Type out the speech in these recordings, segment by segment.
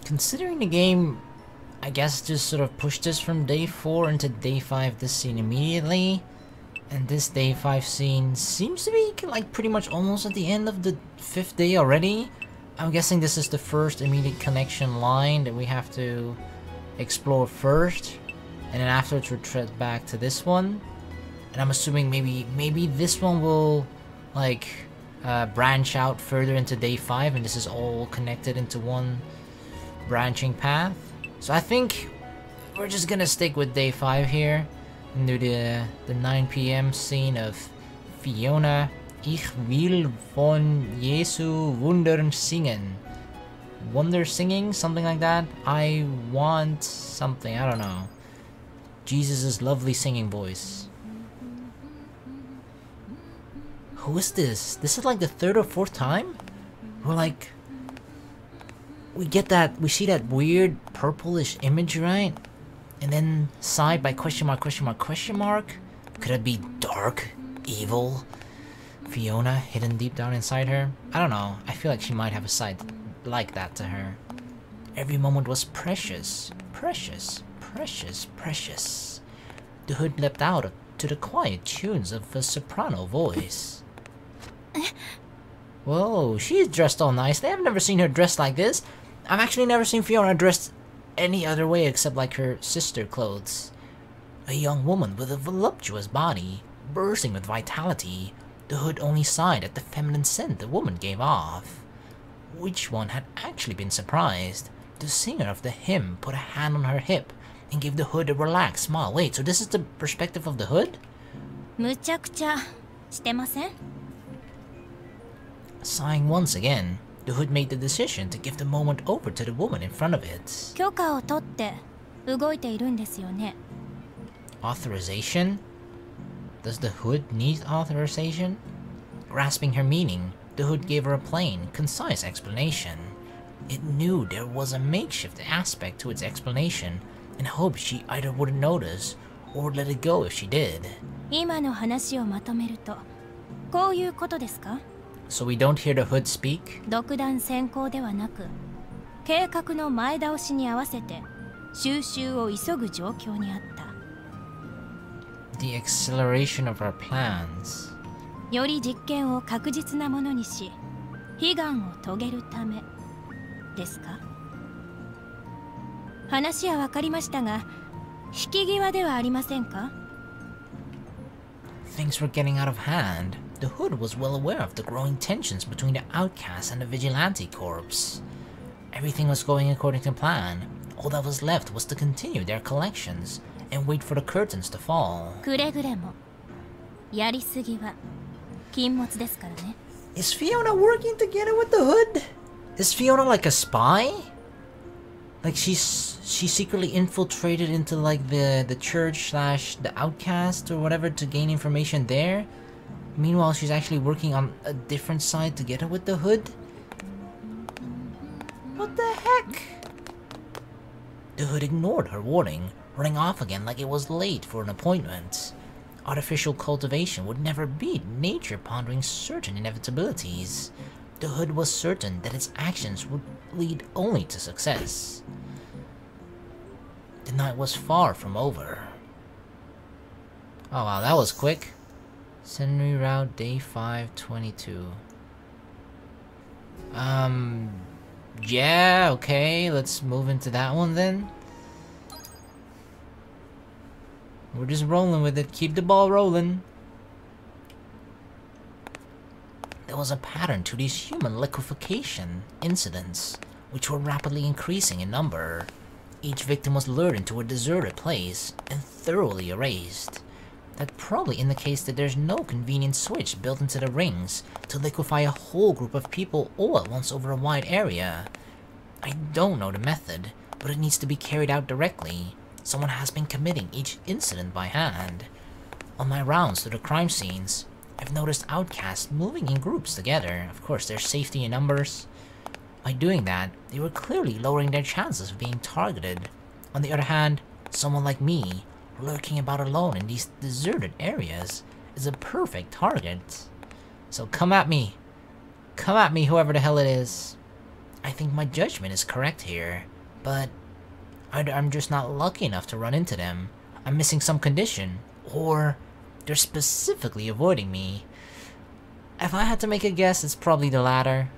Considering the game, I guess just sort of pushed us from day 4 into day 5 this scene immediately. And this day 5 scene seems to be like pretty much almost at the end of the 5th day already. I'm guessing this is the first immediate connection line that we have to explore first. And then afterwards we'll tread back to this one. And I'm assuming maybe this one will like branch out further into day 5 and this is all connected into one branching path. So I think we're just gonna stick with day 5 here and do the 9 PM scene of Fiona. Ich will von Jesu Wundern singen. Wonder singing? Something like that? I want something, I don't know. Jesus' lovely singing voice. Who is this? This is like the 3rd or 4th time? We're like... We see that weird purplish image, right? And then side by question mark, question mark, question mark? Could it be dark, evil Fiona hidden deep down inside her? I don't know. I feel like she might have a side like that to her. Every moment was precious. Precious. Precious. Precious. The hood leapt out to the quiet tunes of a soprano voice. Whoa, she's dressed all nicely. I've never seen her dressed like this. I've actually never seen Fiona dressed any other way except like her sister clothes. A young woman with a voluptuous body, bursting with vitality. The hood only sighed at the feminine scent the woman gave off. Which one had actually been surprised? The singer of the hymn put a hand on her hip and gave the hood a relaxed smile. Wait, so this is the perspective of the hood? むちゃくちゃしてません? Sighing once again, the hood made the decision to give the moment over to the woman in front of it. 許可を取って動いているんですよね? Authorization? Does the hood need authorization? Grasping her meaning, the hood gave her a plain, concise explanation. It knew there was a makeshift aspect to its explanation and hoped she either wouldn't notice or would let it go if she did. 今の話をまとめると、こういうことですか? So we don't hear the hood speak? 独断専行ではなく、計画の前倒しに合わせて収集を急ぐ状況にあった。The acceleration of our plans. より実験を確実なものにし、悲願を遂げるためですか? 話はわかりましたが、引き際ではありませんか? Things were getting out of hand. The hood was well aware of the growing tensions between the outcasts and the vigilante corps. Everything was going according to plan. All that was left was to continue their collections and wait for the curtains to fall. くれぐれもやりすぎは禁物ですからね。 Is Fiona working together with the hood? Is Fiona like a spy? Like she secretly infiltrated into like the church / the outcast or whatever to gain information there? Meanwhile, she's actually working on a different side together with the hood? What the heck? The hood ignored her warning, running off again like it was late for an appointment. Artificial cultivation would never beat nature pondering certain inevitabilities. The hood was certain that its actions would lead only to success. The night was far from over. Oh wow, that was quick. Centenary Route, Day 522. Yeah, okay, let's move into that one then. We're just rolling with it, keep the ball rolling. There was a pattern to these human liquefaction incidents, which were rapidly increasing in number. Each victim was lured into a deserted place and thoroughly erased. That probably indicates that there's no convenient switch built into the rings to liquefy a whole group of people all at once over a wide area. I don't know the method, but it needs to be carried out directly. Someone has been committing each incident by hand. On my rounds to the crime scenes, I've noticed outcasts moving in groups together. Of course, there's safety in numbers. By doing that, they were clearly lowering their chances of being targeted. On the other hand, someone like me, lurking about alone in these deserted areas, is a perfect target. So come at me. Come at me, whoever the hell it is. I think my judgment is correct here. But either I'm just not lucky enough to run into them, I'm missing some condition, or they're specifically avoiding me. If I had to make a guess, it's probably the latter.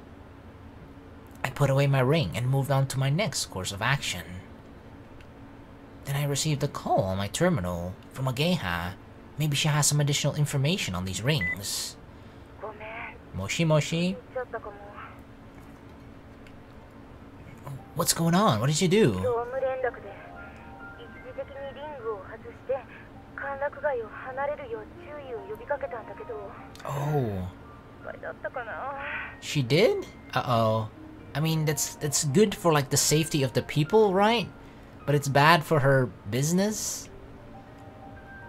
I put away my ring and moved on to my next course of action. Then I received a call on my terminal from a geisha. Maybe she has some additional information on these rings. Moshi Moshi? What's going on? What did you do? Oh. She did? Uh-oh. I mean, that's good for like the safety of the people, right? But it's bad for her business?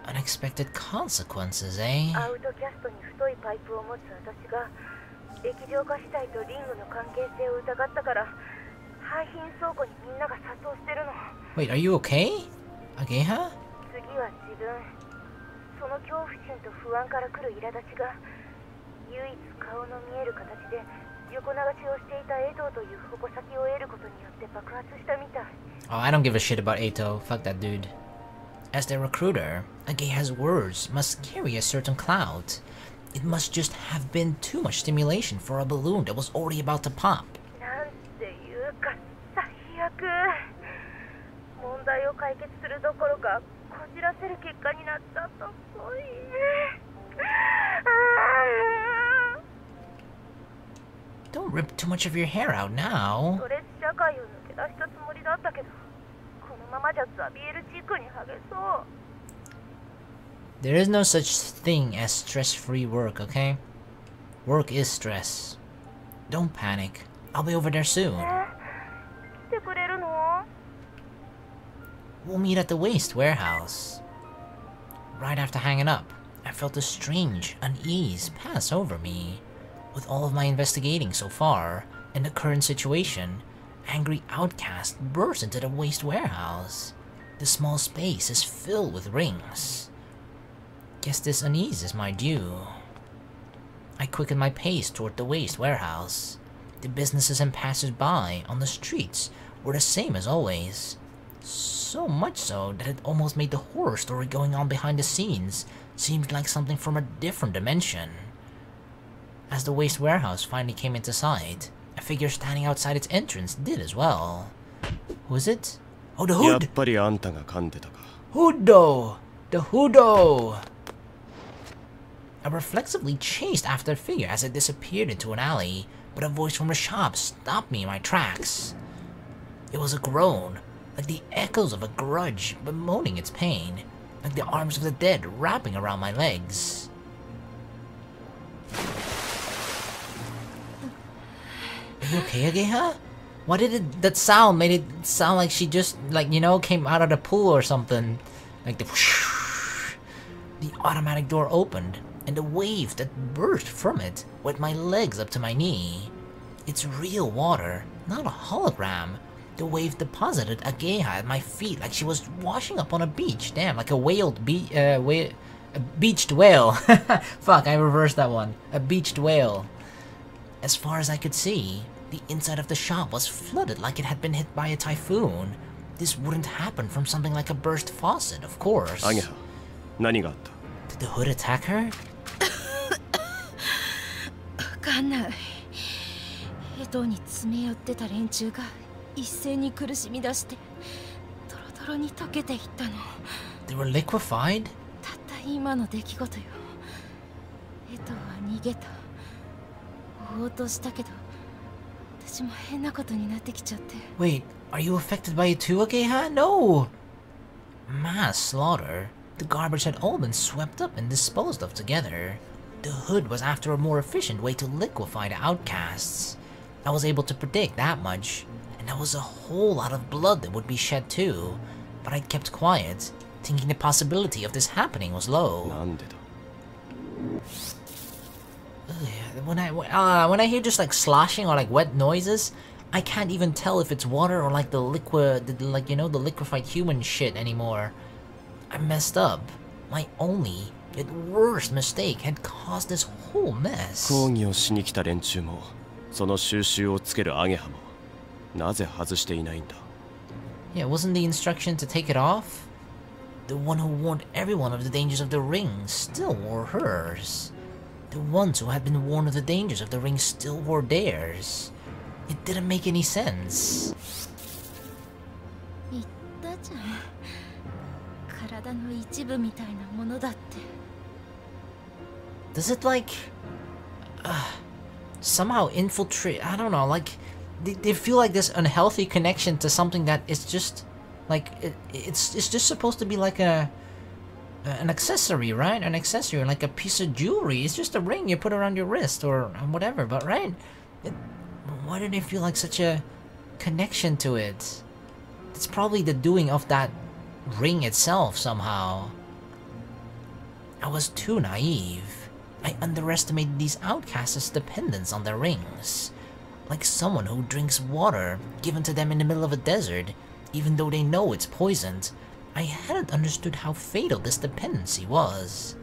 Unexpected consequences, eh? Wait, are you okay? Ageha? Oh, I don't give a shit about Eito. Fuck that dude. As their recruiter, Ageha's words must carry a certain clout. It must just have been too much stimulation for a balloon that was already about to pop. Don't rip too much of your hair out now. There is no such thing as stress-free work, okay? Work is stress. Don't panic. I'll be over there soon. We'll meet at the waste warehouse. Right after hanging up, I felt a strange unease pass over me. With all of my investigating so far, and the current situation, angry outcasts burst into the waste warehouse. The small space is filled with rings. Guess this unease is my due. I quickened my pace toward the waste warehouse. The businesses and passers-by on the streets were the same as always. So much so that it almost made the horror story going on behind the scenes seem like something from a different dimension. As the waste warehouse finally came into sight, a figure standing outside its entrance did as well. Who is it? Oh, the Hood! Hudo! The Hudo! I reflexively chased after the figure as it disappeared into an alley, but a voice from the shop stopped me in my tracks. It was a groan, like the echoes of a grudge bemoaning its pain, like the arms of the dead wrapping around my legs. Are you okay, Ageha? Why did that sound made it sound like she just, like, you know, came out of the pool or something? Like the whoosh. The automatic door opened, and the wave that burst from it wet my legs up to my knee. It's real water, not a hologram. The wave deposited Ageha at my feet like she was washing up on a beach. Damn, like a beached whale. Fuck, I reversed that one. A beached whale. As far as I could see, the inside of the shop was flooded like it had been hit by a typhoon. This wouldn't happen from something like a burst faucet, of course. Ageha, did the Hood attack her? わかんない。江戸に詰め寄ってた連中が一斉に苦しみ出してドロドロに溶けていったの。They were liquefied? たった今の出来事よ。江戸は逃げた。追おうとしたけど、私も変なことになってきちゃって。Wait, are you affected by it too, Ageha? No! Mass slaughter. The garbage had all been swept up and disposed of together. The Hood was after a more efficient way to liquefy the outcasts. I was able to predict that much, and there was a whole lot of blood that would be shed too, but I kept quiet, thinking the possibility of this happening was low. When I hear just like sloshing or like wet noises, I can't even tell if it's water or like the liquid, like, you know, the liquefied human shit anymore. I messed up. My only, yet worst mistake had caused this whole mess. 抗議をしに来た連中もその収集をつけるアゲハもなぜ外していないんだ。Yeah, wasn't the instruction to take it off? The one who warned everyone of the dangers of the ring still wore hers. The ones who had been warned of the dangers of the ring still wore theirs. It didn't make any sense. Does it like somehow infiltrate? I don't know, like they feel like this unhealthy connection to something that is just like it's just supposed to be like an accessory, right? An accessory, like a piece of jewelry. It's just a ring you put around your wrist or whatever, but right? Why do they feel like such a connection to it? It's probably the doing of that ring itself somehow. I was too naive. I underestimated these outcasts' dependence on their rings. Like someone who drinks water given to them in the middle of a desert, even though they know it's poisoned. I hadn't understood how fatal this dependency was.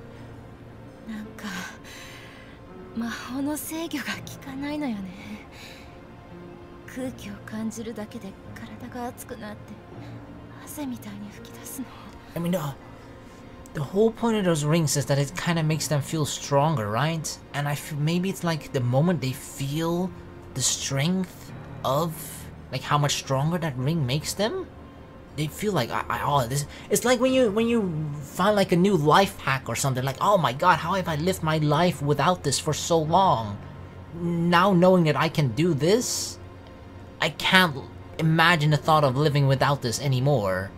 I mean, the whole point of those rings is that it kind of makes them feel stronger, right? And I feel maybe it's like the moment they feel the strength of, like how much stronger that ring makes them, they feel like, this. It's like when you find like a new life hack or something, like, oh my god, how have I lived my life without this for so long? Now knowing that I can do this, I can't imagine the thought of living without this anymore.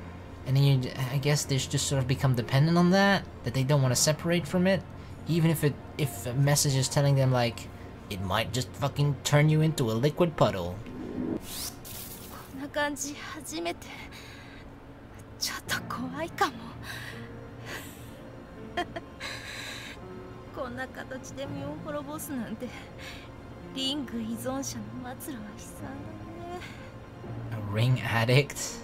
And then I guess they just sort of become dependent on that they don't want to separate from it, even if a message is telling them like, it might just fucking turn you into a liquid puddle. A ring addict?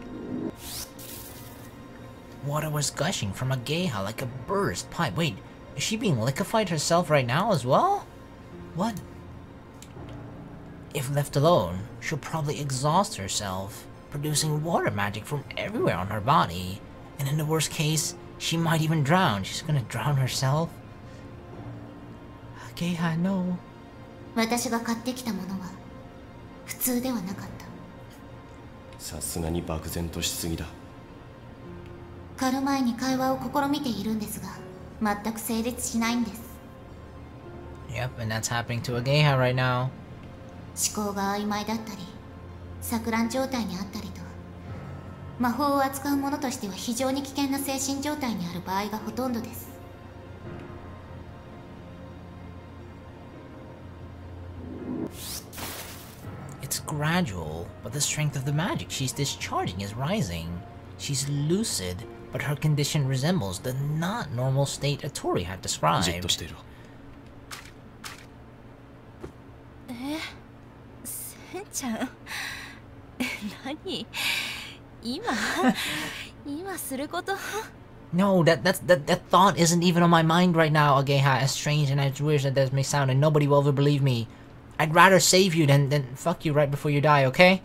Water was gushing from a geisha like a burst pipe. Wait, is she being liquefied herself right now as well? What? If left alone, she'll probably exhaust herself, producing water magic from everywhere on her body. And in the worst case, she might even drown. She's gonna drown herself? Geisha, no. 私が買ってきたものは普通ではなかった。さすがに漠然としすぎだ。狩る前に会話を試みているんですが、全く成立しないんです。Yep, and that's happening to a geisha right now. 思考が曖昧だったり、錯乱状態にあったりと、魔法を扱う者としては非常に危険な精神状態にある場合がほとんどです。It's gradual, but the strength of the magic she's discharging is rising. She's lucid, but her condition resembles the not normal state Atori had described. じっとしていろ。センちゃん、何？今すること？ No, that thought isn't even on my mind right now, Ageha. As strange and as weird as that may sound, and nobody will ever believe me. I'd rather save you than fuck you right before you die, okay?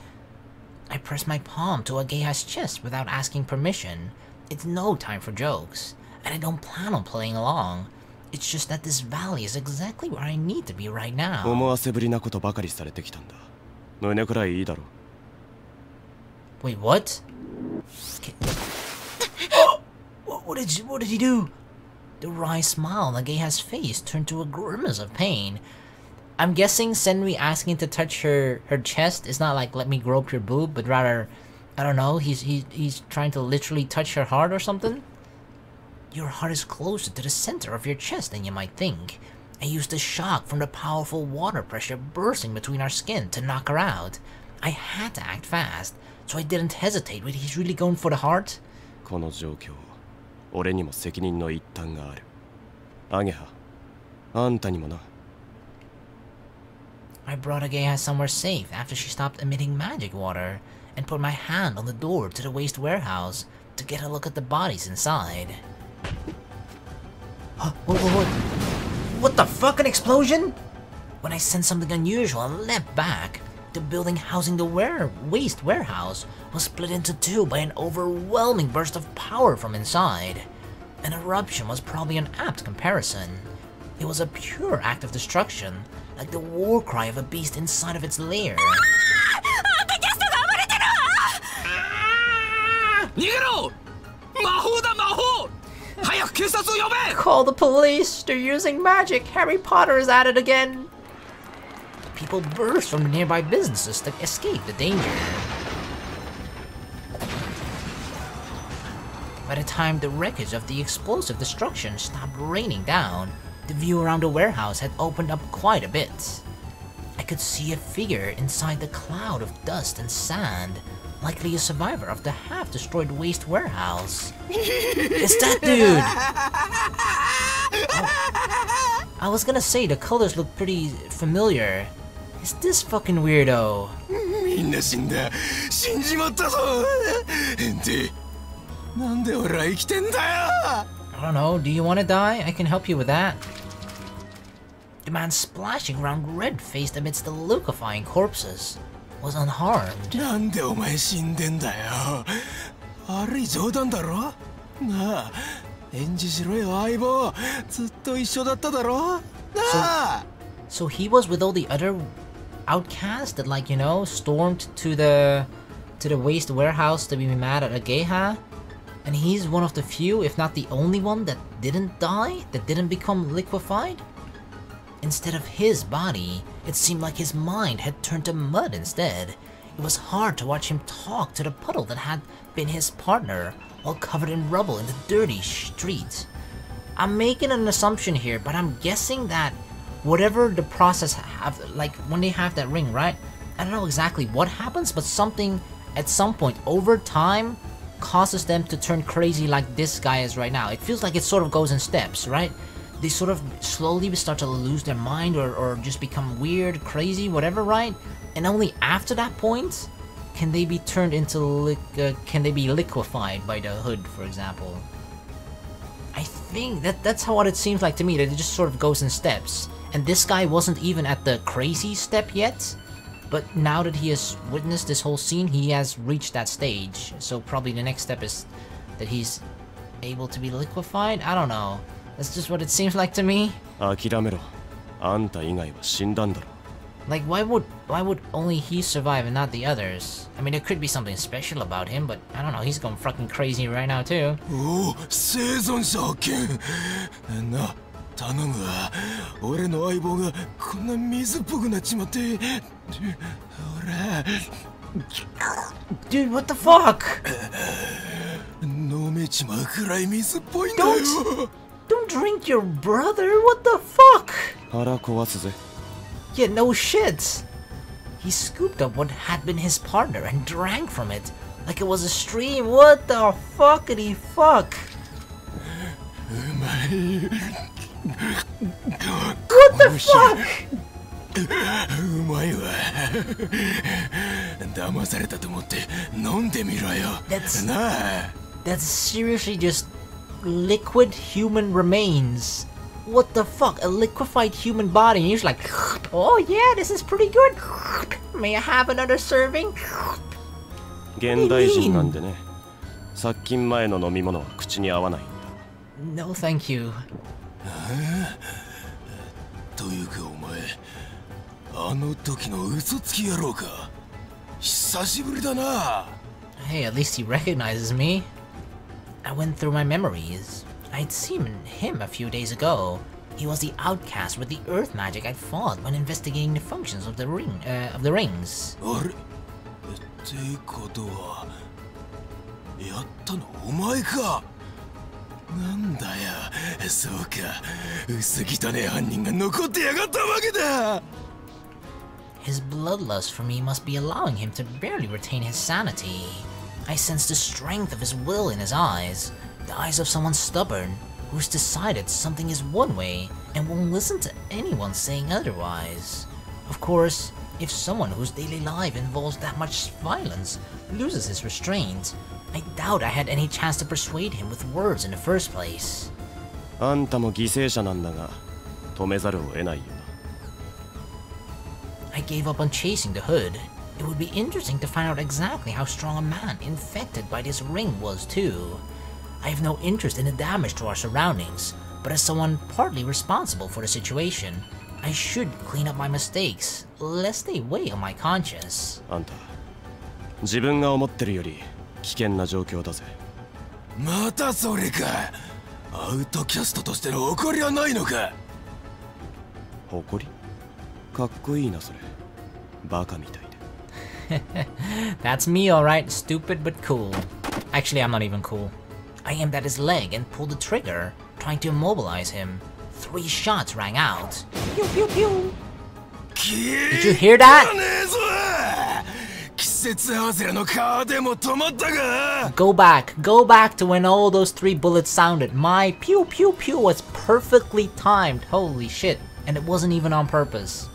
I pressed my palm to Ageha's chest without asking permission. It's no time for jokes, and I don't plan on playing along. It's just that this valley is exactly where I need to be right now. 思わせぶりなことばかりされてきたんだ。胸くらいいいだろ。Wait, what? What did he do? The wry smile on Ageha's face turned to a grimace of pain. I'm guessing Senri asking to touch her chest is not like, let me grope your boob, but rather, I don't know, he's trying to literally touch her heart or something? Your heart is closer to the center of your chest than you might think. I used the shock from the powerful water pressure bursting between our skin to knock her out. I had to act fast, so I didn't hesitate. Wait, he's really going for the heart? この状況、俺にも責任の一端がある。アゲハ、あんたにもな。I brought Ageha somewhere safe after she stopped emitting magic water, and put my hand on the door to the waste warehouse to get a look at the bodies inside. What the fucking explosion? When I sensed something unusual and leapt back, The building housing the waste warehouse was split into two by an overwhelming burst of power from inside. An eruption was probably an apt comparison. It was a pure act of destruction, like the war cry of a beast inside of its lair. Call the police! They're using magic! Harry Potter is at it again! People burst from nearby businesses to escape the danger. By the time the wreckage of the explosive destruction stopped raining down, the view around the warehouse had opened up quite a bit. I could see a figure inside the cloud of dust and sand, likely a survivor of the half-destroyed waste warehouse. It's that dude! Oh, I was gonna say the colors look pretty familiar. It's this fucking weirdo. I don't know, do you want to die? I can help you with that. The man splashing around red-faced amidst the liquefying corpses was unharmed. So he was with all the other outcasts that, like, you know, stormed to the waste warehouse to be mad at Ageha? And he's one of the few, if not the only one, that didn't die? That didn't become liquefied? Instead of his body, it seemed like his mind had turned to mud instead. It was hard to watch him talk to the puddle that had been his partner, all covered in rubble in the dirty street. I'm making an assumption here, but I'm guessing that whatever the process have, like when they have that ring, right? I don't know exactly what happens, but something at some point over time causes them to turn crazy like this guy is right now. It feels like it sort of goes in steps, right? They sort of slowly start to lose their mind or just become weird, crazy, whatever, right? And only after that point can they be turned into can they be liquefied by the hood, for example. I think that's how what it seems like to me, that it just sort of goes in steps. And this guy wasn't even at the crazy step yet, but now that he has witnessed this whole scene, he has reached that stage. So probably the next step is that he's able to be liquefied? I don't know. That's just what it seems like to me. Like, why would only he survive and not the others? I mean, there could be something special about him, but I don't know, he's going fucking crazy right now too. Dude, what the fuck? Don't drink your brother, what the fuck? Yeah, no shit. He scooped up what had been his partner and drank from it like it was a stream. What the fuckity fuck? What the fuck? That's seriously just liquid human remains. What the fuck? A liquefied human body, and you're just like, oh yeah, this is pretty good. May I have another serving? What do you mean? No, thank you. Hey, at least he recognizes me. I went through my memories. I'd seen him a few days ago. He was the outcast with the earth magic I'd fought when investigating the functions of the rings. His bloodlust for me must be allowing him to barely retain his sanity. I sense the strength of his will in his eyes, the eyes of someone stubborn, who's decided something is one way and won't listen to anyone saying otherwise. Of course, if someone whose daily life involves that much violence loses his restraint, I doubt I had any chance to persuade him with words in the first place. I gave up on chasing the hood. It would be interesting to find out exactly how strong a man infected by this ring was too. I have no interest in the damage to our surroundings, but as someone partly responsible for the situation, I should clean up my mistakes, lest they weigh on my conscience. あんた、自分が思ってるより危険な状況だぜ。またそれか。アウトキャストとしての誇りはないのか。誇り？かっこいいなそれ。バカみたいで。That's me, alright. Stupid but cool. Actually, I'm not even cool. I aimed at his leg and pulled the trigger, trying to immobilize him. 3 shots rang out. Pew pew pew. Did you hear that? Go back to when all those 3 bullets sounded. My pew pew pew was perfectly timed. Holy shit. And it wasn't even on purpose.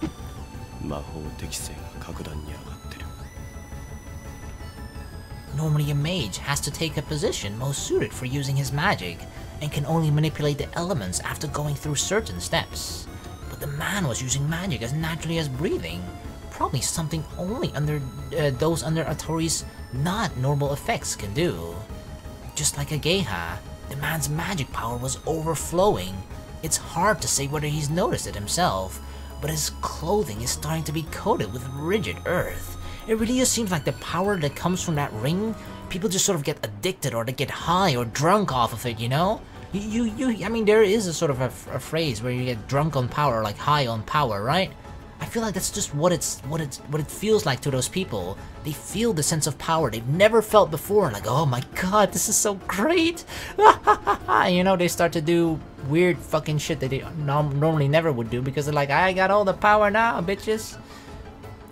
Normally a mage has to take a position most suited for using his magic, and can only manipulate the elements after going through certain steps. But the man was using magic as naturally as breathing, probably something only those under Atori's not normal effects can do. Just like a Geha, the man's magic power was overflowing. It's hard to say whether he's noticed it himself, but his clothing is starting to be coated with rigid earth. It really just seems like the power that comes from that ring, people just sort of get addicted or they get high or drunk off of it, you know? I mean, there is a sort of a phrase where you get drunk on power, like high on power, right? I feel like that's just what it feels like to those people. They feel the sense of power they've never felt before, like, oh my god, this is so great! You know, they start to do weird fucking shit that they normally never would do because they're like, I got all the power now, bitches.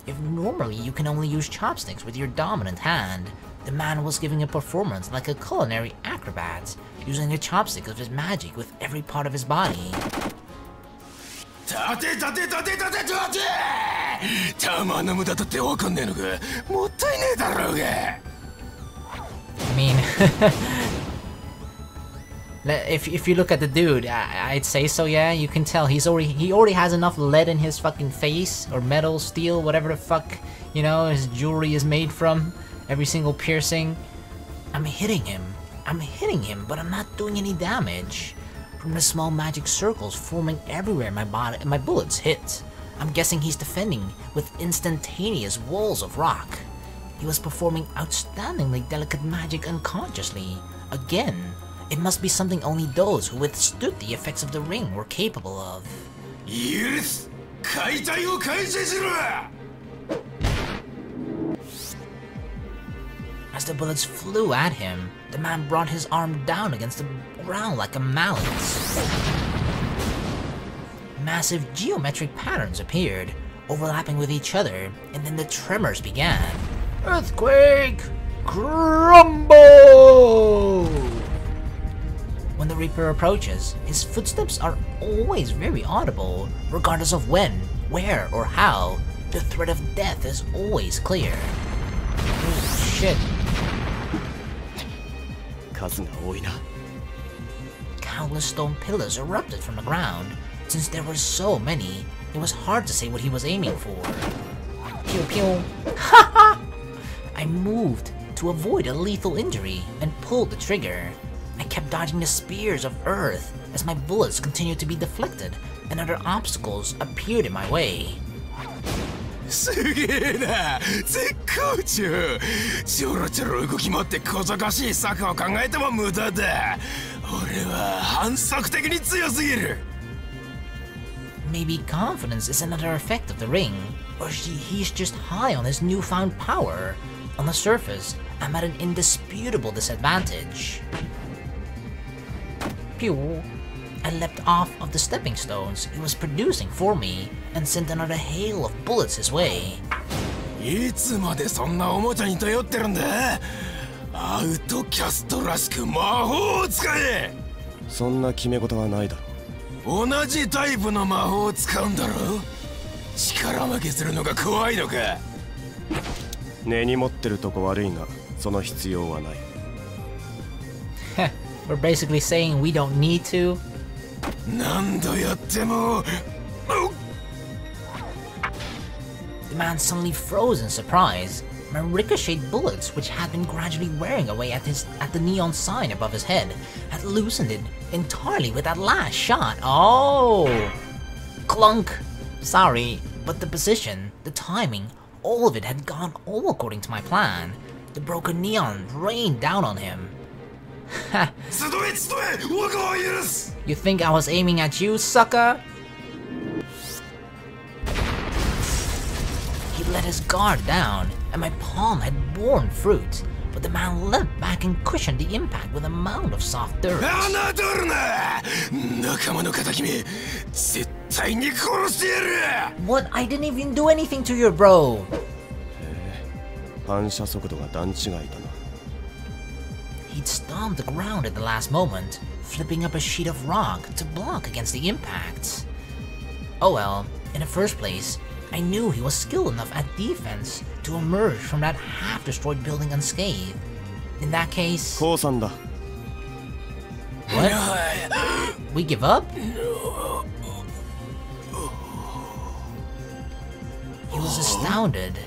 If normally you can only use chopsticks with your dominant hand, the man was giving a performance like a culinary acrobat, using the chopstick of his magic with every part of his body. I mean, if you look at the dude, I'd say so, yeah. You can tell he already has enough lead in his fucking face, or metal, steel, whatever the fuck, you know, his jewelry is made from. Every single piercing. I'm hitting him, but I'm not doing any damage. From the small magic circles forming everywhere my bullets hit. I'm guessing he's defending with instantaneous walls of rock. He was performing outstandingly delicate magic unconsciously. Again, it must be something only those who withstood the effects of the ring were capable of. Yes! As the bullets flew at him, the man brought his arm down against the ground like a mallet. Massive geometric patterns appeared, overlapping with each other, and then the tremors began. Earthquake! Crumble! When the Reaper approaches, his footsteps are always very audible, regardless of when, where, or how. The threat of death is always clear. Oh, shit. Countless stone pillars erupted from the ground. Since there were so many, it was hard to say what he was aiming for. Pew pew. Haha! I moved to avoid a lethal injury and pulled the trigger. I kept dodging the spears of earth as my bullets continued to be deflected and other obstacles appeared in my way. Maybe confidence is another effect of the ring, or he's just high on his newfound power. On the surface, I'm at an indisputable disadvantage. Pew! I leapt off of the stepping stones he was producing for me and sent another hail of bullets his way. We're basically saying we don't need to. The man suddenly froze in surprise. My ricocheted bullets, which had been gradually wearing away at the neon sign above his head, had loosened it entirely with that last shot. Oh! Clunk! Sorry, but the position, the timing, all of it had gone all according to my plan. The broken neon rained down on him. Ha! You think I was aiming at you, sucker? He let his guard down, and my palm had borne fruit, but the man leapt back and cushioned the impact with a mound of soft dirt. What? I didn't even do anything to your bro! He'd stomped the ground at the last moment, flipping up a sheet of rock to block against the impact. Oh well, in the first place, I knew he was skilled enough at defense to emerge from that half-destroyed building unscathed. In that case... What? We give up? He was astounded.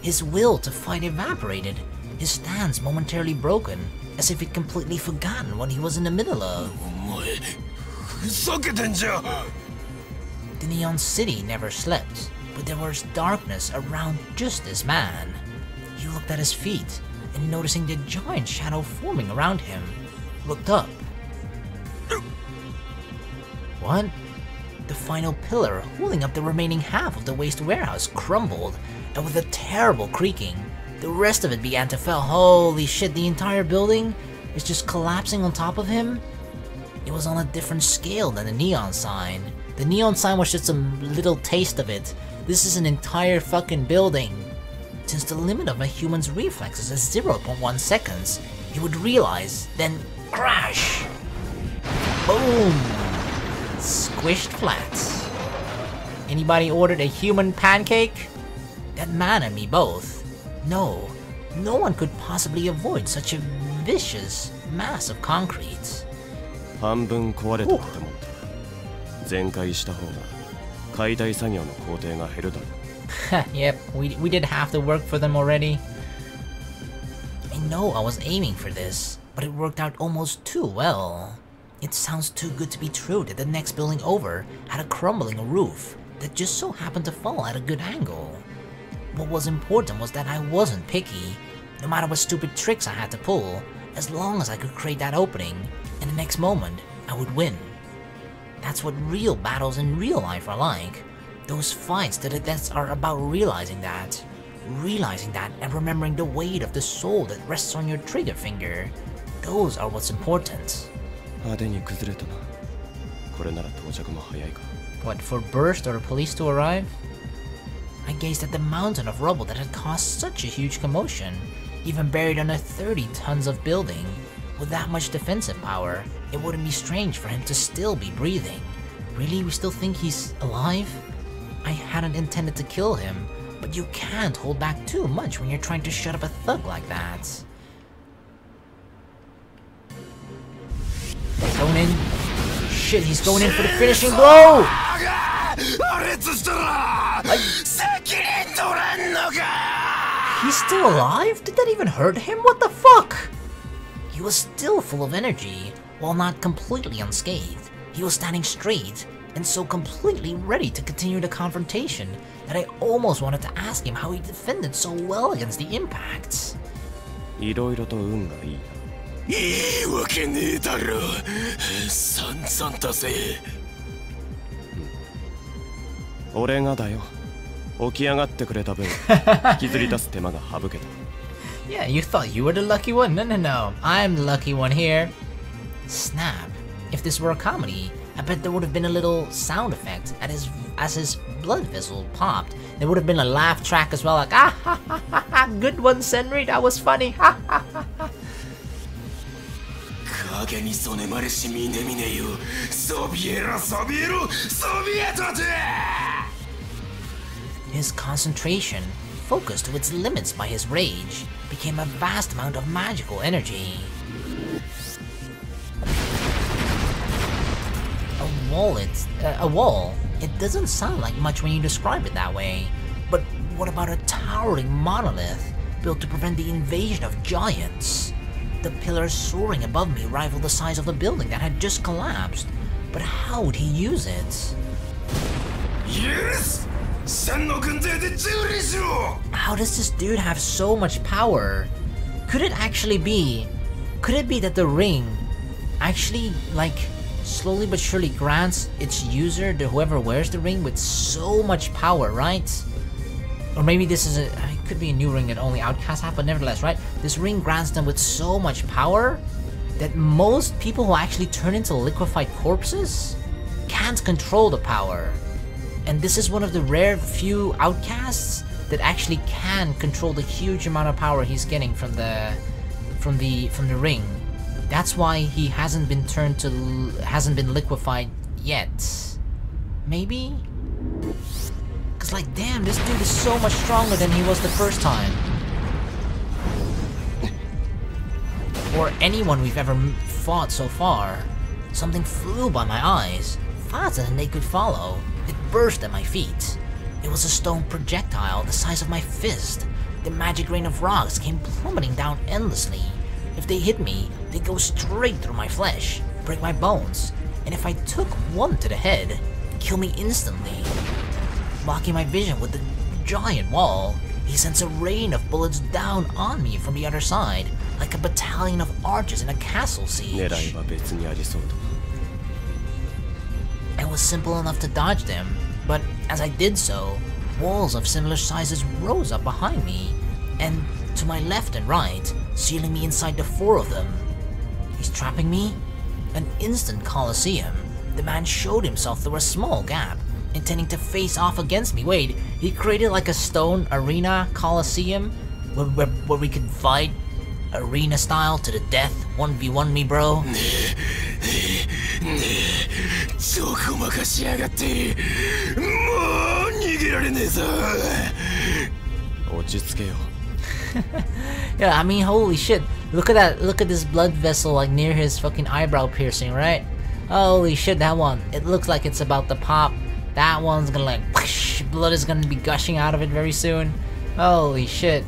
His will to fight evaporated, his stance momentarily broken, as if he'd completely forgotten what he was in the middle of. The Neon City never slept, but there was darkness around just this man. He looked at his feet, and noticing the giant shadow forming around him, looked up. What? The final pillar holding up the remaining half of the waste warehouse crumbled, and with a terrible creaking, the rest of it began to fall. Holy shit, the entire building is just collapsing on top of him? It was on a different scale than the neon sign. The neon sign was just a little taste of it. This is an entire fucking building. Since the limit of a human's reflexes is 0.1 seconds, he would realize, then crash! Boom! Squished flat. Anybody ordered a human pancake? That man and me both. No one could possibly avoid such a vicious mass of concrete. Yep, we did half the work for them already. I know I was aiming for this, but it worked out almost too well. It sounds too good to be true that the next building over had a crumbling roof that just so happened to fall at a good angle. What was important was that I wasn't picky. No matter what stupid tricks I had to pull, as long as I could create that opening, in the next moment, I would win. That's what real battles in real life are like. Those fights to the death are about realizing that and remembering the weight of the soul that rests on your trigger finger. Those are what's important. What, for Burst or the police to arrive? I gazed at the mountain of rubble that had caused such a huge commotion, even buried under 30 tons of building. With that much defensive power, it wouldn't be strange for him to still be breathing. Really, we still think he's alive? I hadn't intended to kill him, but you can't hold back too much when you're trying to shut up a thug like that. Going in. Shit, he's going in for the finishing blow! He's still alive? Did that even hurt him? What the fuck? He was still full of energy, while not completely unscathed. He was standing straight, and so completely ready to continue the confrontation that I almost wanted to ask him how he defended so well against the impacts. Yeah, you thought you were the lucky one. No. I'm the lucky one here. Snap. If this were a comedy, I bet there would have been a little sound effect as his blood vessel popped. There would have been a laugh track as well, like ah ha ha ha ha. Good one, Senri. That was funny. Ha ha ha ha. His concentration, focused to its limits by his rage, became a vast amount of magical energy. A wall, it doesn't sound like much when you describe it that way, but what about a towering monolith built to prevent the invasion of giants? The pillars soaring above me rival the size of the building that had just collapsed. But how would he use it? Yes! How does this dude have so much power? Could it be that the ring actually, like, slowly but surely grants its user, whoever wears the ring, with so much power, right? Or maybe this is it could be a new ring that only outcasts have, but nevertheless, right? This ring grants them with so much power that most people who actually turn into liquefied corpses can't control the power. And this is one of the rare few outcasts that actually can control the huge amount of power he's getting from the ring. That's why he hasn't been liquefied yet. Maybe? Cause like, damn, this dude is so much stronger than he was the first time. Or anyone we've ever fought so far. Something flew by my eyes, faster than they could follow. It burst at my feet. It was a stone projectile the size of my fist. The magic rain of rocks came plummeting down endlessly. If they hit me, they'd go straight through my flesh, break my bones, and if I took one to the head, kill me instantly. Blocking my vision with the giant wall, he sends a rain of bullets down on me from the other side, like a battalion of archers in a castle siege. It was simple enough to dodge them, but as I did so, walls of similar sizes rose up behind me, and to my left and right, sealing me inside the four of them. He's trapping me? An instant coliseum. The man showed himself through a small gap, intending to face off against me. Wait, he created like a stone arena coliseum where we could fight arena style to the death, 1v1 me, bro. Yeah, I mean, holy shit. Look at that, look at this blood vessel like near his fucking eyebrow piercing, right? Holy shit, that one. It looks like it's about to pop. That one's gonna like, whoosh, blood is gonna be gushing out of it very soon. Holy shit.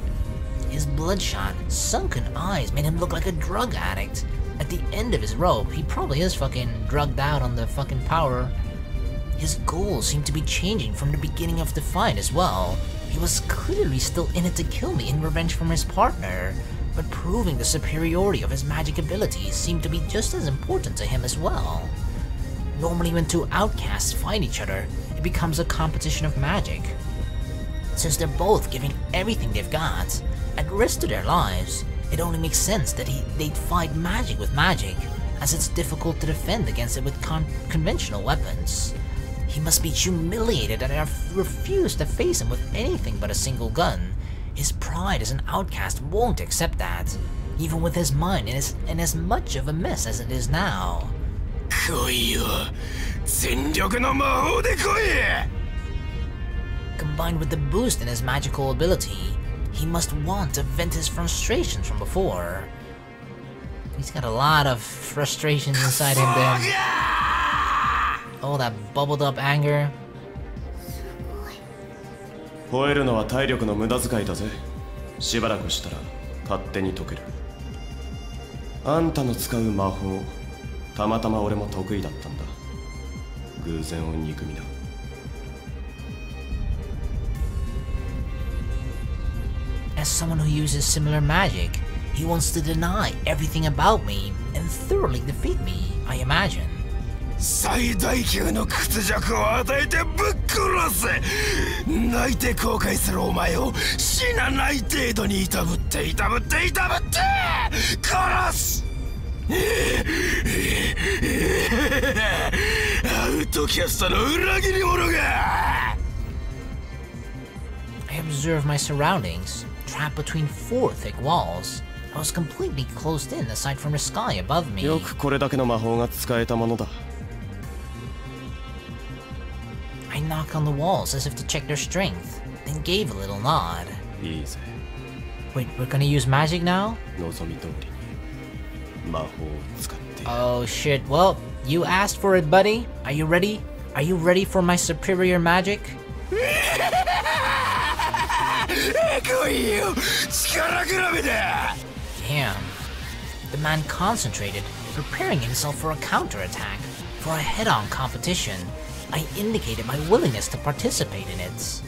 His bloodshot, sunken eyes made him look like a drug addict. At the end of his rope, he probably is fucking drugged out on the fucking power. His goals seemed to be changing from the beginning of the fight as well. He was clearly still in it to kill me in revenge from his partner, but proving the superiority of his magic abilities seemed to be just as important to him as well. Normally when two outcasts fight each other, it becomes a competition of magic. Since they're both giving everything they've got, at risk to their lives, it only makes sense that they'd fight magic with magic, as it's difficult to defend against it with conventional weapons. He must be humiliated that I refuse to face him with anything but a single gun. His pride as an outcast won't accept that, even with his mind in as much of a mess as it is now. Combined with the boost in his magical ability, he must want to vent his frustrations from before. He's got a lot of frustrations inside him then. Oh, that bubbled up anger. 吠えるのは体力の無駄遣いだぜ。しばらくしたら勝手に解ける。あんたの使う魔法、たまたま俺も得意だったんだ。偶然を憎みだ。As someone who uses similar magic, he wants to deny everything about me and thoroughly defeat me, I imagine. 最大級の屈辱を与えてぶっ殺せ。泣いて後悔するお前を死なない程度にいたぶっていたぶっていたぶって殺す。アウトキャストの裏切り者が。I observed my surroundings, trapped between four thick walls. I was completely closed in aside from the sky above me. よくこれだけの魔法が使えたものだ。I knocked on the walls as if to check their strength, then gave a little nod. いいぜ。 Wait, we're gonna use magic now? 望み通りに魔法を使って。Oh shit, well, you asked for it, buddy. Are you ready? Are you ready for my superior magic? Damn. The man concentrated, preparing himself for a counterattack. For a head-on competition, I indicated my willingness to participate in it.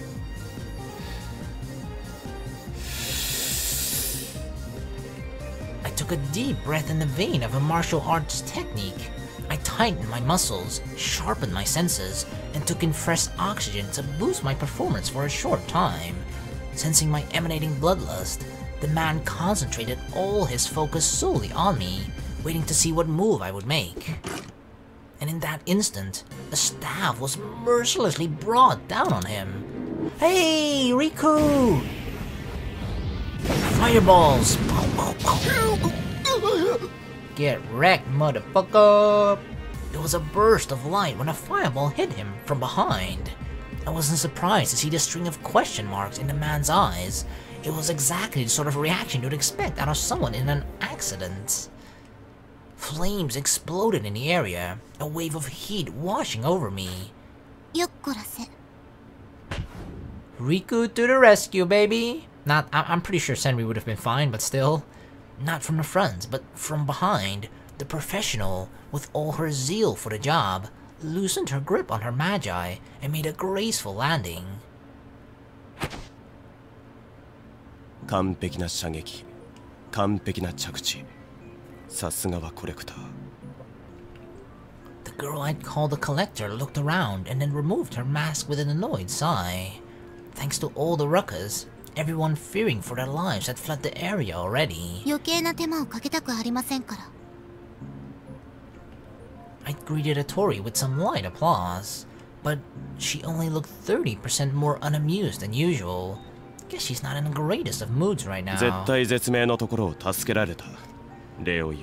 I took a deep breath in the vein of a martial arts technique. I tightened my muscles, sharpened my senses, and took in fresh oxygen to boost my performance for a short time. Sensing my emanating bloodlust, the man concentrated all his focus solely on me, waiting to see what move I would make. And in that instant, a staff was mercilessly brought down on him. Hey, Riku! Fireballs! Get wrecked, motherfucker! It was a burst of light when a fireball hit him from behind. I wasn't surprised to see the string of question marks in the man's eyes. It was exactly the sort of reaction you'd expect out of someone in an accident. Flames exploded in the area, a wave of heat washing over me. Riku to the rescue, baby! I'm pretty sure Senri would have been fine, but still. Not from the front, but from behind, the professional, with all her zeal for the job, loosened her grip on her magi and made a graceful landing. 完璧な射撃、完璧な着地。さすがはコレクター。The girl I'd called the collector looked around and then removed her mask with an annoyed sigh. Thanks to all the ruckus, everyone fearing for their lives had fled the area already. 余計な手間をかけたくありませんから。I greeted Atori with some light applause, but she only looked 30% more unamused than usual. Guess she's not in the greatest of moods right now. 絶体絶命のところを助けられた。礼を言う。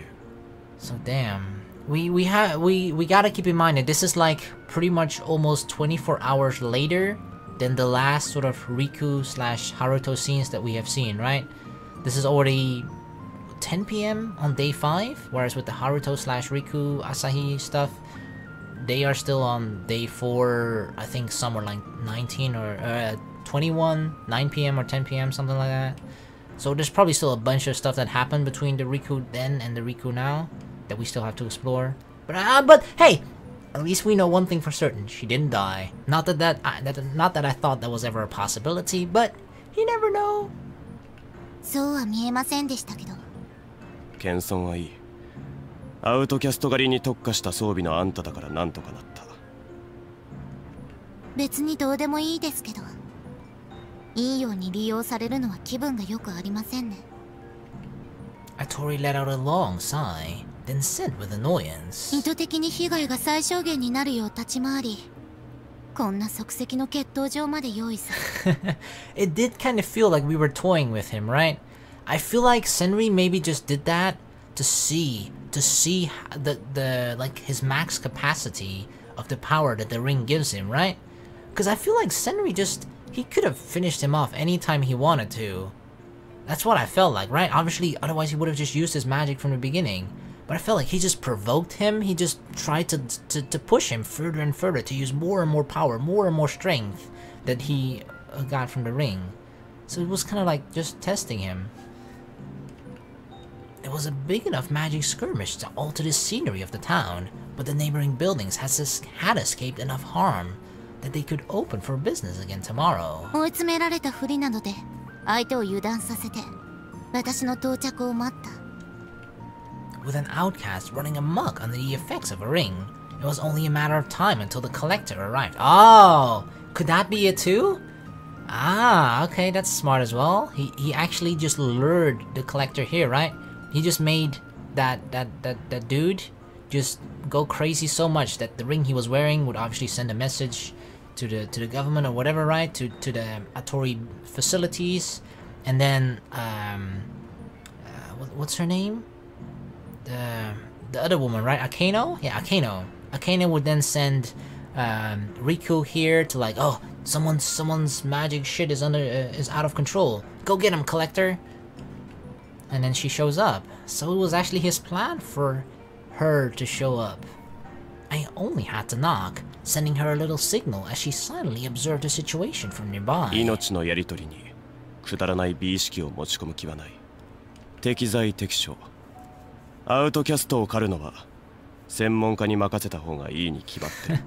So damn. We gotta keep in mind that this is like pretty much almost 24 hours later than the last sort of Riku / Haruto scenes that we have seen, right? This is already 10 p.m. on day 5, whereas with the Haruto / Riku Asahi stuff, they are still on day 4, I think somewhere like 19 or 21, 9 p.m. or 10 p.m, something like that. So there's probably still a bunch of stuff that happened between the Riku then and the Riku now that we still have to explore. But hey, at least we know one thing for certain: she didn't die. Not that I thought that was ever a possibility, but you never know. そうは見えませんでしたけど。謙遜はいい。アウトキャスト狩りに特化した装備のあんただからなんとかなった。別にどうでもいいですけど。いいように利用されるのは気分がよくありませんね。Atori let out a long sigh, then said with annoyance. 意図的に被害が最小限になるよう立ち回り、こんな即席の決闘場まで用意され。It did kind of feel like we were toying with him, right? I feel like Senri maybe just did that to see the like his max capacity of the power that the ring gives him, right? Because I feel like Senri he could have finished him off anytime he wanted to. That's what I felt like, right? Obviously, otherwise he would have just used his magic from the beginning. But I felt like he just provoked him. He just tried to push him further and further, to use more and more power, more and more strength that he got from the ring. So it was kind of like just testing him. It was a big enough magic skirmish to alter the scenery of the town, but the neighboring buildings had escaped enough harm that they could open for business again tomorrow. 追い詰められたふりなどで相手を油断させて私の到着を待った。With an outcast running amok under the effects of a ring, it was only a matter of time until the collector arrived. Oh, could that be it too? Ah, okay, that's smart as well. He actually just lured the collector here, right? He just made that dude just go crazy so much that the ring he was wearing would obviously send a message to the government or whatever, right? To the Atori facilities, and then what's her name? The other woman, right? Akeno? Yeah, Akeno. Akeno would then send Riku here to like, oh, someone's magic shit is out of control. Go get him, collector. And then she shows up. So it was actually his plan for her to show up. I only had to knock, sending her a little signal as she silently observed the situation from nearby. 命のやり取りにくだらない美意識を持ち込む気はない。適材適所。アウトキャストを狩るのは専門家に任せた方がいいに決まってる。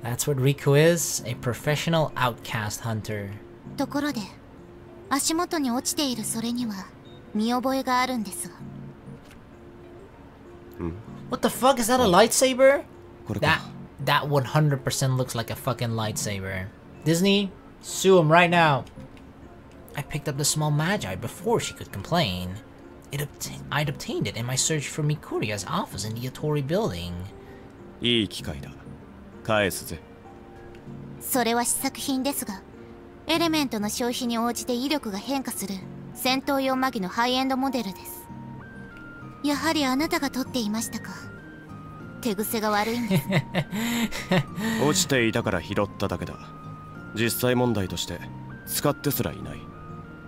That's what Riku is, a professional outcast hunter. ところで、足元に落ちているそれには見覚えがあるんですが。What the fuck, is that a lightsaber? That 100% looks like a fucking lightsaber. Disney, sue him right now. I picked up the small magi before she could complain. I'd obtained it in my search for Mikuria's office in the Otori building. いい機会だ。返すぜ。それは試作品ですが、エレメントの消費に応じて威力が変化する戦闘用マギのハイエンドモデルです。やはりあなたが取っていましたか。手癖が悪いんです。落ちていたから拾っただけだ。実際問題として使ってすらいない。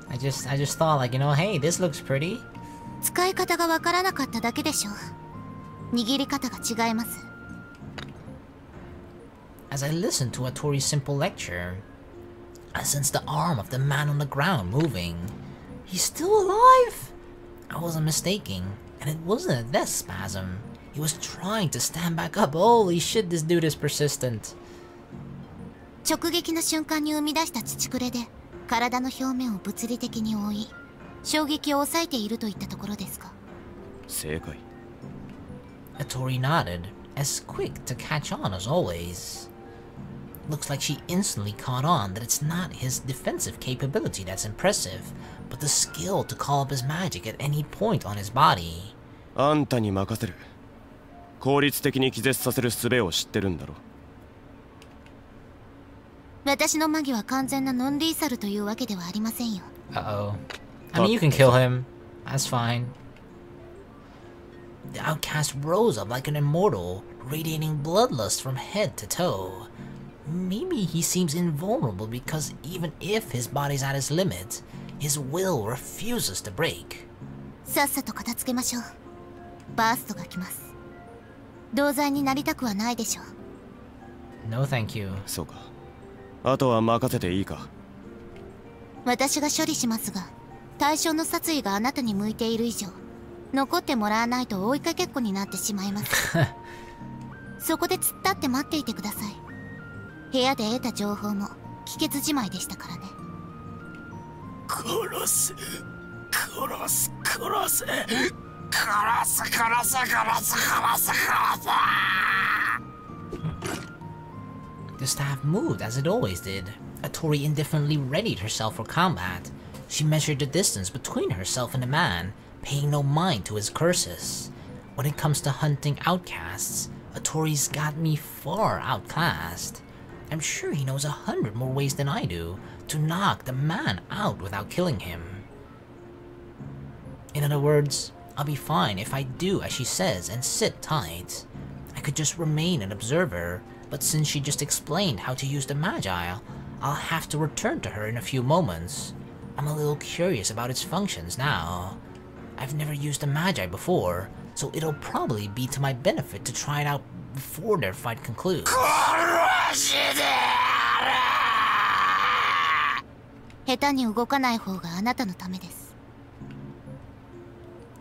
I just thought, like, you know, hey, this looks pretty. 使い方がわからなかっただけでしょう。握り方が違います。As I listened to Atori's simple lecture, I sensed the arm of the man on the ground moving. He's still alive? I wasn't mistaken, and it wasn't a death spasm. He was trying to stand back up. Holy shit, this dude is persistent. 直撃の瞬間に生み出した土くれで体の表面を物理的に覆い、衝撃を抑えているといったところですか。正解。Atori nodded, as quick to catch on as always. Looks like she instantly caught on that it's not his defensive capability that's impressive, but the skill to call up his magic at any point on his body. あんたに任せる。効率的に気絶させる術を知ってるんだろ。私のマギは完全なノンリーサルというわけではありませんよ。Uh-oh. I mean, you can kill him. That's fine. The outcast rose up like an immortal, radiating bloodlust from head to toe. Maybe he seems invulnerable because even if his body's at its limit, his will refuses to break. さっさと片付けましょう。バーストが来ます。同罪になりたくはないでしょう。No, thank you. そうか。あとは任せていいか。私が処理しますが、対象の殺意があなたに向いている以上、残ってもらわないと追いかけっこになってしまいます。そこで突っ立って待っていてください。部屋で得た情報も帰結じまいでしたからね。殺す殺す殺せ殺す殺せ殺す殺す殺す。The staff moved as it always did. Atori indifferently readied herself for combat. She measured the distance between herself and the man, paying no mind to his curses. When it comes to hunting outcasts, Atori's got me far outclassed. I'm sure he knows 100 more ways than I do to knock the man out without killing him. In other words, I'll be fine if I do as she says and sit tight. I could just remain an observer, but since she just explained how to use the magi, I'll have to return to her in a few moments. I'm a little curious about its functions now. I've never used the magi before, so it'll probably be to my benefit to try it out before their fight concludes. 下手に動かない方があなたのためです。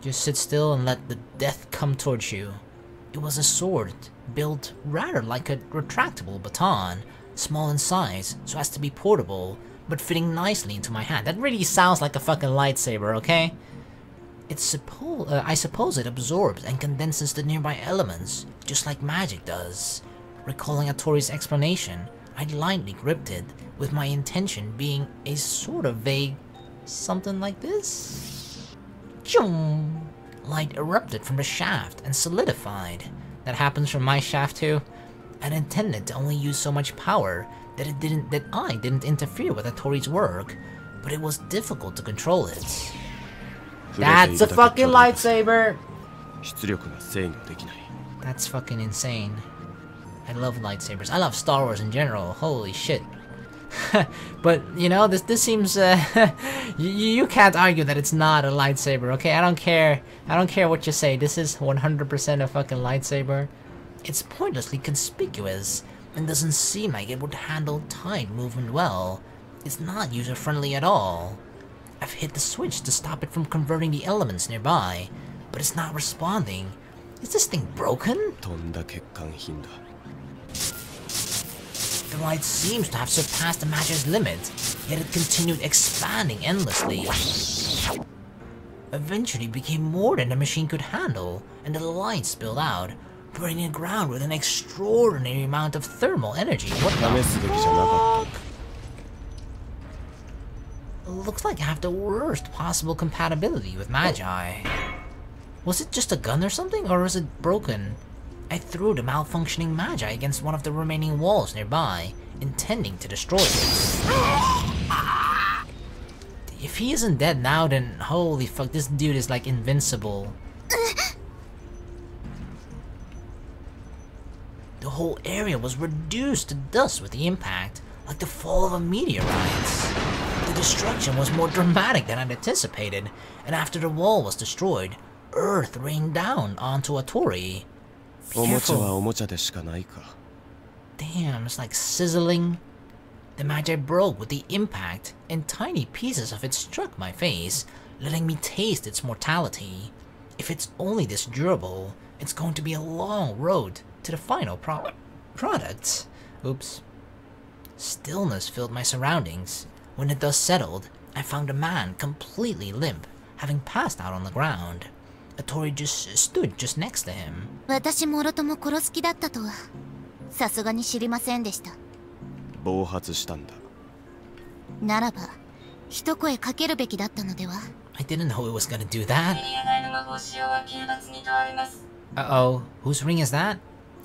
Just sit still and let the death come towards you. It was a sword, built rather like a retractable baton, small in size so as to be portable, but fitting nicely into my hand. That really sounds like a fucking lightsaber, okay? I suppose it absorbs and condenses the nearby elements, just like magic does. Recalling Atori's explanation, I lightly gripped it, with my intention being a sort of vague something like this. Chum! Light erupted from the shaft and solidified. That happens from my shaft too. I'd intended to only use so much power that I didn't interfere with Atori's work, but it was difficult to control it. That's a fucking lightsaber! That's fucking insane. I love lightsabers. I love Star Wars in general. Holy shit. But, you know, this seems, you can't argue that it's not a lightsaber, okay? I don't care what you say. This is 100% a fucking lightsaber. It's pointlessly conspicuous, and doesn't seem like it would handle tide movement well. It's not user-friendly at all. I've hit the switch to stop it from converting the elements nearby, but it's not responding. Is this thing broken? The light seems to have surpassed the Magi's limit, yet it continued expanding endlessly. Eventually became more than the machine could handle, and the light spilled out, burning the ground with an extraordinary amount of thermal energy. What the fuck? Looks like I have the worst possible compatibility with Magi. Was it just a gun or something, or was it broken? I threw the malfunctioning Magi against one of the remaining walls nearby, intending to destroy it. If he isn't dead now, then holy fuck, this dude is like invincible. The whole area was reduced to dust with the impact, like the fall of a meteorite. The destruction was more dramatic than I'd anticipated, and after the wall was destroyed, earth rained down onto Atori. Damn, it's like sizzling. The Magi broke with the impact, and tiny pieces of it struck my face, letting me taste its mortality. If it's only this durable, it's going to be a long road to the final product. Oops. Stillness filled my surroundings. When the dust settled, I found a man completely limp, having passed out on the ground. Atori just stood just next to him. 私もろとも殺す気だったとはさすがに知りませんでした。暴発したんだ。ならば一声かけるべきだったのでは。I didn't know it was gonna do that. Uh-oh, whose ring is that?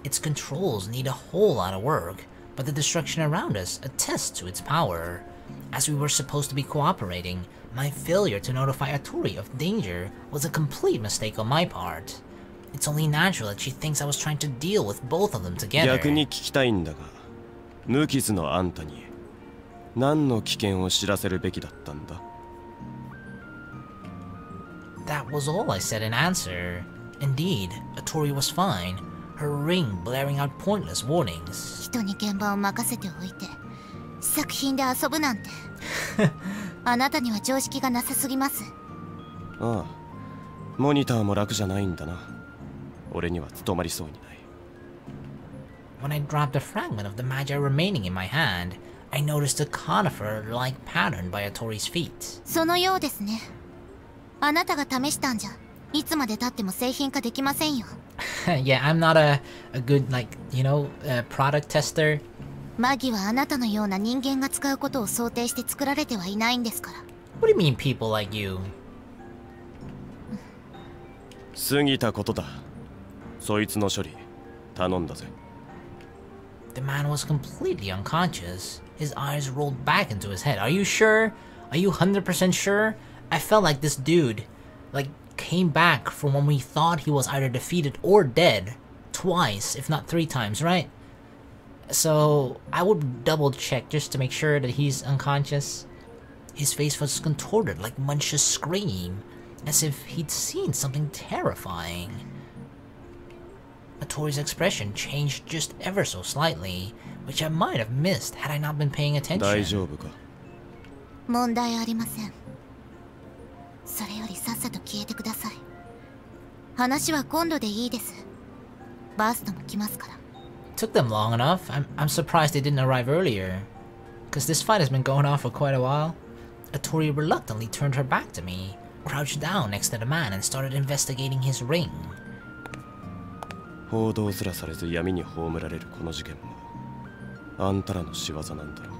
Its controls need a whole lot of work, but the destruction around us attests to its power. As we were supposed to be cooperating, my failure to notify Atori of danger was a complete mistake on my part. It's only natural that she thinks I was trying to deal with both of them together. 逆に聞きたいんだが、無傷のあんたに何の危険を知らせるべきだったんだ? That was all I said in answer. Indeed, Atori was fine, her ring blaring out pointless warnings. 人に現場を任せておいて作品で遊ぶなんてあなたには常識がなさすぎます。ああ、モニターも楽じゃないんだな。俺には務まりそうにない。When I dropped a fragment of the Magi remaining in my hand, I noticed a conifer-like pattern by Atori's feet. そのようですね。あなたが試したんじゃ、いつまで経っても製品化できませんよ。Yeah, I'm not a good, like, you know, product tester. マギはあなたのような人間が使うことを想定して作られてはいないんですから。What do you mean, people like you? 過ぎたことだ。そいつの処理、頼んだぜ。The man was completely unconscious. His eyes rolled back into his head. Are you sure? Are you 100% sure? I felt like this dude, like, came back from when we thought he was either defeated or dead. Twice, if not 3 times, right? So, I would double check just to make sure that he's unconscious. His face was contorted like Munch's scream, as if he'd seen something terrifying. Atori's expression changed just ever so slightly, which I might have missed had I not been paying attention. 大丈夫か？問題ありません。それよりさっさと消えてください。話は今度でいいです。バーストも来ますから。Took them long enough. I'm surprised they didn't arrive earlier. Because this fight has been going on for quite a while. Atori reluctantly turned her back to me, crouched down next to the man and started investigating his ring. 報道すらされず闇に葬られるこの事件もあんたらの仕業なんだろ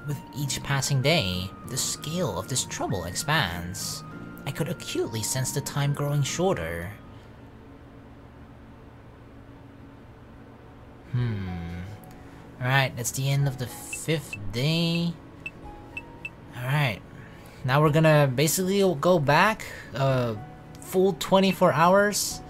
う。 With each passing day, the scale of this trouble expands. I could acutely sense the time growing shorter. Alright, that's the end of the 5th day. Alright, now we're gonna basically go back full 24 hours.